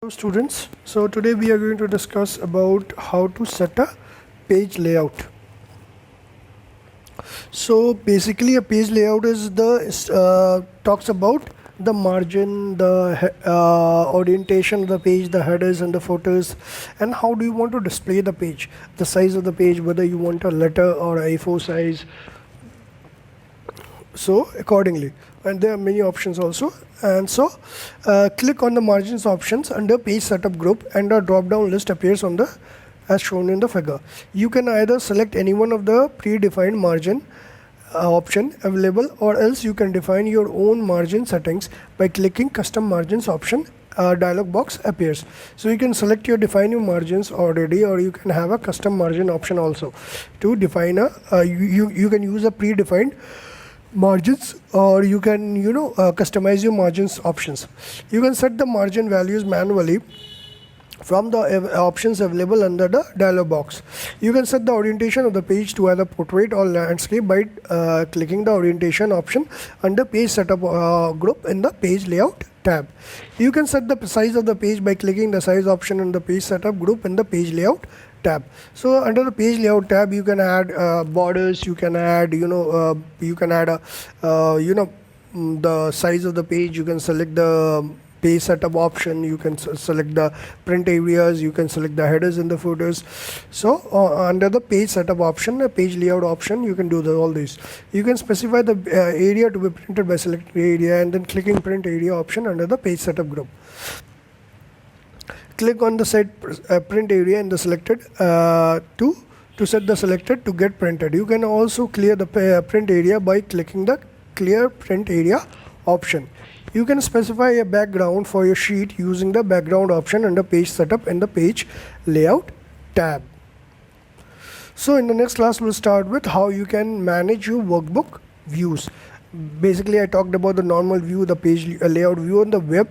Hello students, so today we are going to discuss about how to set a page layout. So basically a page layout is talks about the margin, the orientation of the page, the headers and the footers, and how do you want to display the page, the size of the page, whether you want a letter or A4 size, so accordingly. And there are many options also. And so click on the margins options under page setup group, and a drop down list appears on the as shown in the figure. You can either select any one of the predefined margin option available, or else you can define your own margin settings by clicking custom margins option. A dialog box appears, so you can select your define your margins already, or you can have a custom margin option also to define a you can use a predefined margins, or you can customize your margins options. You can set the margin values manually from the options available under the dialog box. You can set the orientation of the page to either portrait or landscape by clicking the orientation option under page setup group in the page layout tab. You can set the size of the page by clicking the size option in the page setup group in the page layout tab. So under the page layout tab, you can add borders, you can add the size of the page, you can select the page setup option, you can select the print areas, you can select the headers and the footers. So under the page setup option, the page layout option, you can do all these. You can specify the area to be printed by selecting area and then clicking print area option under the page setup group. Click on the set print area in the selected to set the selected to get printed. You can also clear the print area by clicking the clear print area option. You can specify a background for your sheet using the background option under page setup in the page layout tab. So in the next class, we'll start with how you can manage your workbook views. Basically, I talked about the normal view, the page layout view, and the web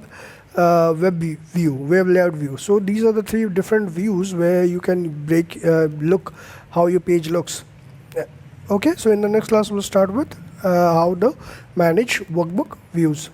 layout view. So these are the three different views where you can look how your page looks. Okay, so in the next class, we'll start with how to manage workbook views.